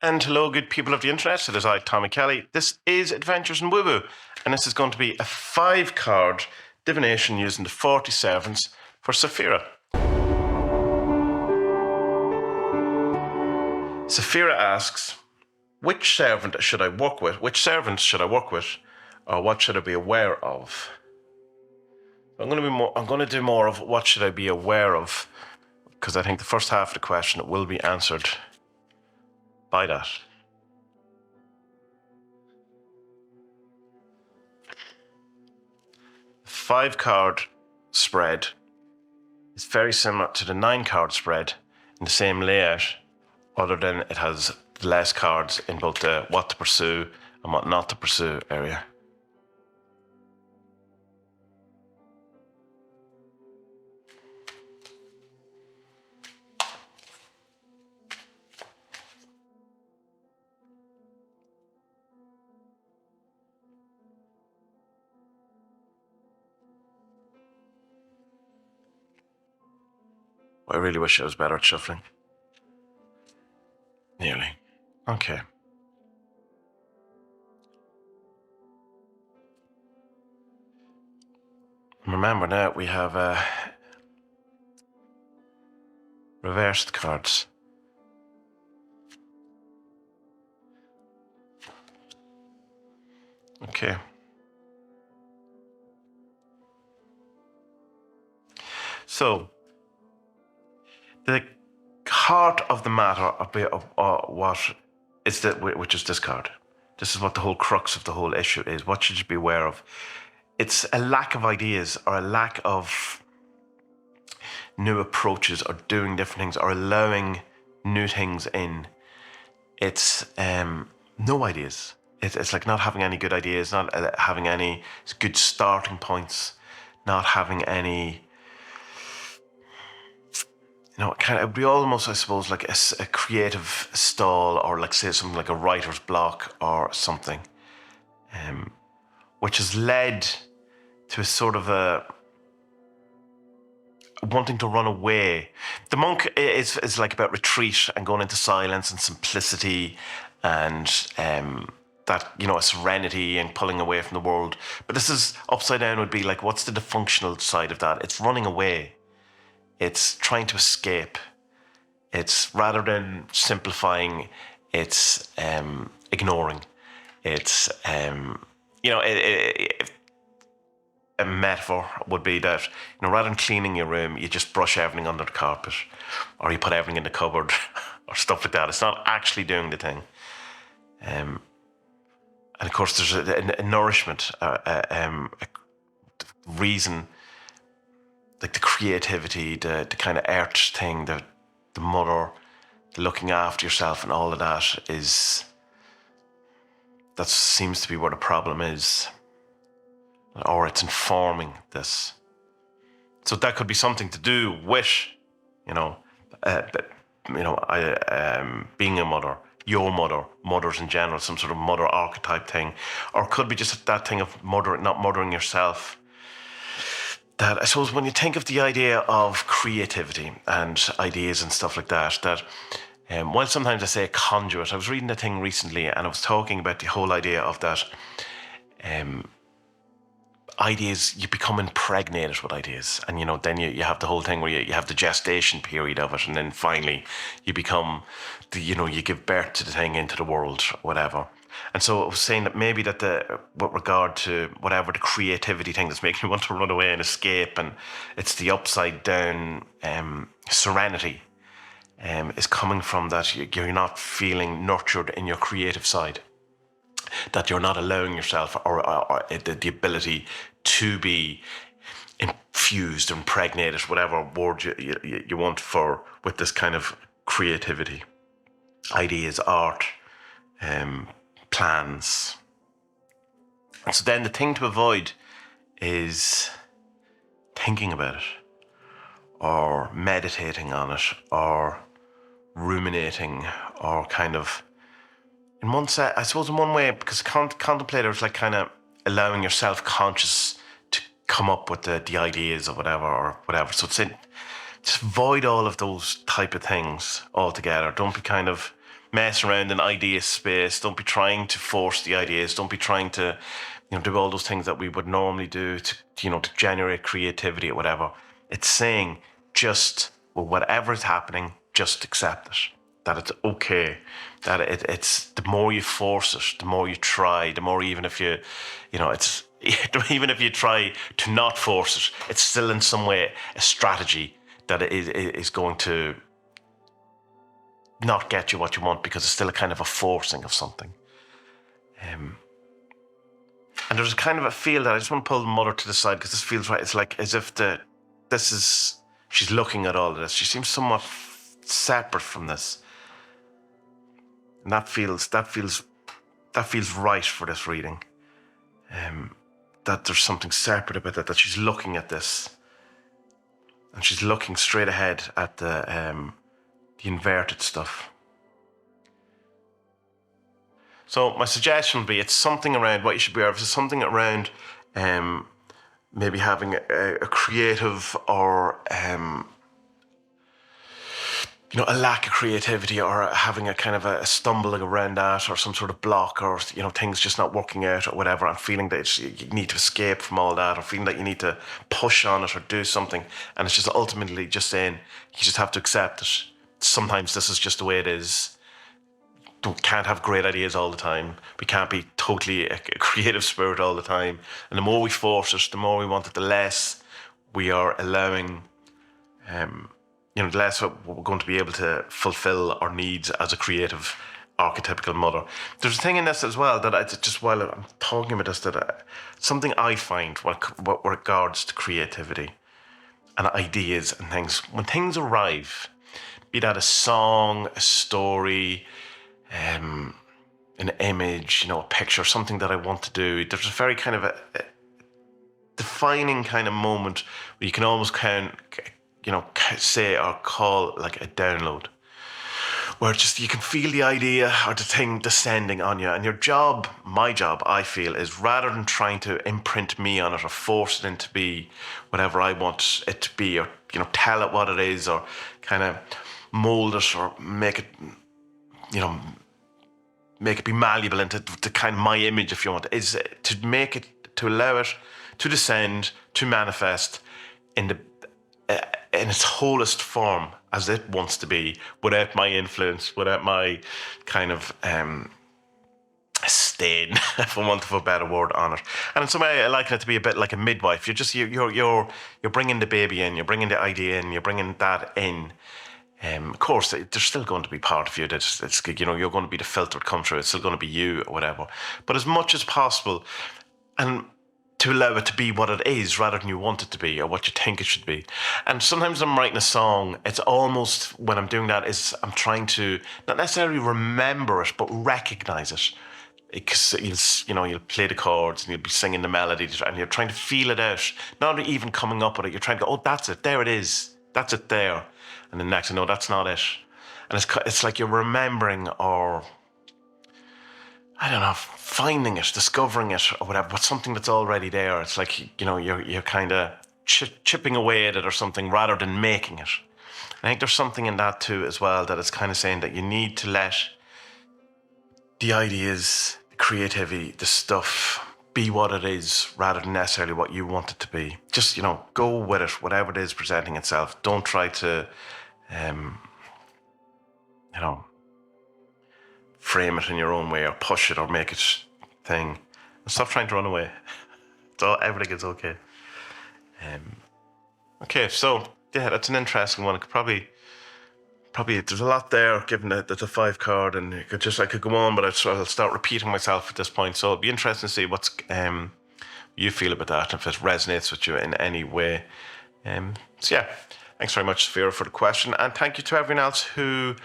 And hello, good people of the internet. It is I, Tommy Kelly. This is Adventures in Woo Woo, and this is going to be a 5-card divination using the 40 servants for Saphira. Saphira asks, which servant should I work with? Which servants should I work with? Or what should I be aware of? I'm going to do more of what should I be aware of, because I think the first half of the question will be answered by that. The 5-card spread is very similar to the 9-card spread in the same layout, other than it has less cards in both the what to pursue and what not to pursue area. I really wish I was better at shuffling. Nearly. Okay. Remember now we have reversed cards. Okay. So, the heart of the matter of what is that, which is this card. This is what the whole crux of the whole issue is. What should you be aware of? It's a lack of ideas, or a lack of new approaches, or doing different things, or allowing new things in. It's no ideas. It's like not having any good ideas, not having any good starting points, not having any. It would be almost, I suppose, like a creative stall, or like say something like a writer's block or something, which has led to a sort of a wanting to run away. The monk is like about retreat and going into silence and simplicity and that, a serenity and pulling away from the world. But this is upside down, would be like, what's the dysfunctional side of that? It's running away. It's trying to escape. It's, rather than simplifying, it's ignoring. It's, a metaphor would be that, rather than cleaning your room, you just brush everything under the carpet, or you put everything in the cupboard, or stuff like that. It's not actually doing the thing. And of course, there's a nourishment, a reason, like the creativity, the kind of earth thing, the mother, the looking after yourself, and all of that seems to be where the problem is. Or it's informing this. So that could be something to do with, being a mother, your mother, mothers in general, some sort of mother archetype thing. Or it could be just that thing of not mothering yourself. That, I suppose, when you think of the idea of creativity and ideas and stuff like that, while sometimes I say conduit, I was reading a thing recently and I was talking about the whole idea of that ideas, you become impregnated with ideas, and then you have the whole thing where you have the gestation period of it, and then finally you become you give birth to the thing into the world, whatever. And so I was saying that maybe that with regard to whatever the creativity thing that's making you want to run away and escape, and it's the upside down serenity is coming from that you're not feeling nurtured in your creative side, that you're not allowing yourself or the ability to be infused, impregnated, whatever word you want for, with this kind of creativity, ideas, art, plans. And so then the thing to avoid is thinking about it, or meditating on it, or ruminating, or kind of, in one set, I suppose in one way, because contemplator is like kind of allowing your self-conscious to come up with the ideas or whatever. So just avoid all of those type of things altogether. Don't be kind of mess around in idea space. Don't be trying to force the ideas. Don't be trying to, do all those things that we would normally do to generate creativity or whatever. It's saying just, well, whatever is happening, just accept it. That it's okay. That it's the more you force it, the more you try, the more even if it's even if you try to not force it, it's still in some way a strategy that is going to not get you what you want, because it's still a kind of a forcing of something. And there's a kind of a feel that I just want to pull the mother to the side, because this feels right. It's like as if she's looking at all of this. She seems somewhat separate from this. And that feels right for this reading. That there's something separate about that she's looking at this. And she's looking straight ahead at the inverted stuff. So my suggestion would be, it's something around what you should be aware of. It's something around maybe having a creative or a lack of creativity, or having a kind of a stumbling around that, or some sort of block, or things just not working out or whatever, and feeling that you need to escape from all that, or feeling that you need to push on it or do something, and it's just ultimately just saying you just have to accept it. Sometimes this is just the way it is. We can't have great ideas all the time. We can't be totally a creative spirit all the time. And the more we force it, the more we want it, the less we are allowing, the less we're going to be able to fulfill our needs as a creative, archetypical mother. There's a thing in this as well that just while I'm talking about this, that something I find what regards to creativity and ideas and things, when things arrive, be that a song, a story, an image, a picture, something that I want to do, there's a very kind of a defining kind of moment where you can almost say or call like a download, where just you can feel the idea or the thing descending on you, and my job, I feel, is rather than trying to imprint me on it or force it into be whatever I want it to be, or tell it what it is, or kind of mold it or make it be malleable into the kind of my image, if you want, is to allow it to descend, to manifest in its wholest form as it wants to be, without my influence, without my kind of stain, for want of a better word, on it. And in some way, I liken it to be a bit like a midwife. You're bringing the baby in, you're bringing the idea in, you're bringing that in. Of course, there's still going to be part of you that's you're going to be the filter that comes through. It's still going to be you or whatever. But as much as possible, and to allow it to be what it is rather than you want it to be or what you think it should be. And sometimes I'm writing a song, it's almost, when I'm doing that, is I'm trying to not necessarily remember it, but recognize it. Because you'll play the chords and you'll be singing the melody and you're trying to feel it out, not even coming up with it. You're trying to go, oh, that's it, there it is, that's it there. And then next, no, that's not it. And it's like you're remembering, or I don't know, finding it, discovering it, or whatever. But something that's already there. It's like you're kind of chipping away at it or something, rather than making it. And I think there's something in that too as well, that it's kind of saying that you need to let the ideas, the creativity, the stuff be what it is, rather than necessarily what you want it to be. Just go with it, whatever it is presenting itself. Don't try to frame it in your own way, or push it, or make it thing. And stop trying to run away. Everything is okay. Okay, so yeah, that's an interesting one. It could probably there's a lot there, given that the 5 card, and I could go on, but I'll start repeating myself at this point. So it'll be interesting to see what's you feel about that, if it resonates with you in any way. So yeah, thanks very much, Vera, for the question, and thank you to everyone else who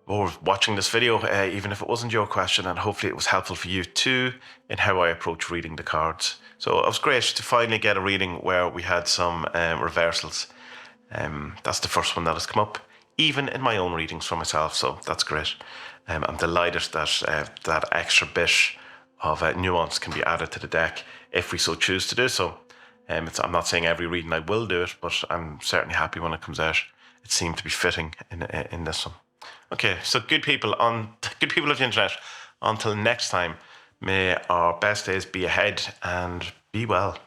were watching this video, even if it wasn't your question, and hopefully it was helpful for you too in how I approach reading the cards. So it was great to finally get a reading where we had some reversals. That's the first one that has come up, even in my own readings for myself, so that's great. I'm delighted that that extra bit of nuance can be added to the deck if we so choose to do so. I'm not saying every reading I will do it, but I'm certainly happy when it comes out. It seemed to be fitting in this one. Okay, so good people of the internet. Until next time, may our best days be ahead and be well.